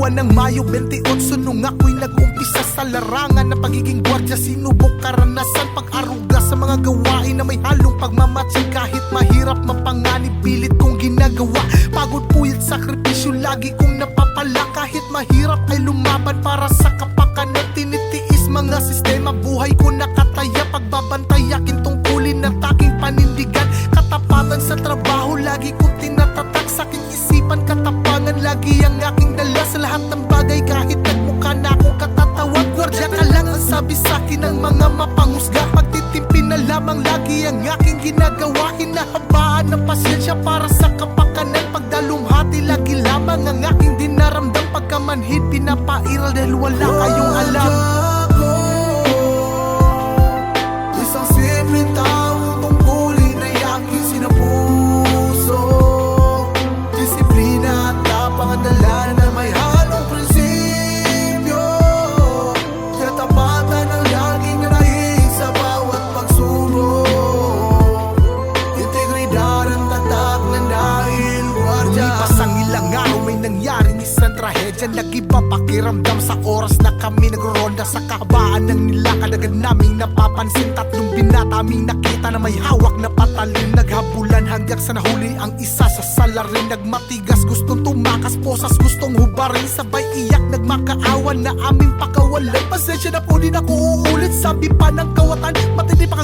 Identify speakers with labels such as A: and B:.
A: buwan ng Mayo 28 nung ako'y nag-umpisa sa larangan ng pagiging gwardya. Sinubok karanasan, pag-aruga sa mga gawain na may halong pagmamatsyan. Kahit mahirap mapanganib, pilit kong ginagawa. Pagod, puyat, sakripisyo, lagi kong napapala. Kahit mahirap ay lumaban para sa kapakanan. Tinitiis mga sistema, buhay ko nakataya. Pagbabantay, aking tungkulin at aking panindigan. Katapatan sa trabaho, lagi kong tinatatak. Sa aking isipan, katapangan, lagi ang aking dala. Sa lahat ng bagay, kahit nagmukha na akong katatawag. Gwardya ka lang ang sabi sa'kin ng mga mapanghusga. Pagtitimpi na lamang lagi ang aking ginagawa. Hinahabaan ng pasyensya para sa kapakanan. Pagdalumhati, lagi lamang ang aking dinaramdam. Pagkamanhid, pinapairal dahil wala kayong alam. Isang simpleng taong tungkulin ay aking sinapuso. Disiplina at tapang ang dala na may halong prinsipyo. Katapatan ang laging nanaig sa bawat pagsubok. Integridad ang tatak na dahil gwardya. Lumipas ang ilang araw, may nangyaring isang trahedya. Nag-iba pakiramdam sa oras na kami nagronda. Sa kahabaan ng nilakad agad naming napapansin. Tatlong binata aming nakita na may hawak na patalim. Naghabulan hanggang sa nahuli ang isa sa salarin. Nagmatigas, gustong tumakas, posas gustong hubarin. Sabay iyak, nagmakaawan na aming pakawalan. Pasensya na po, di na ko uulit. Sabi pa ng kawatan, matindi pa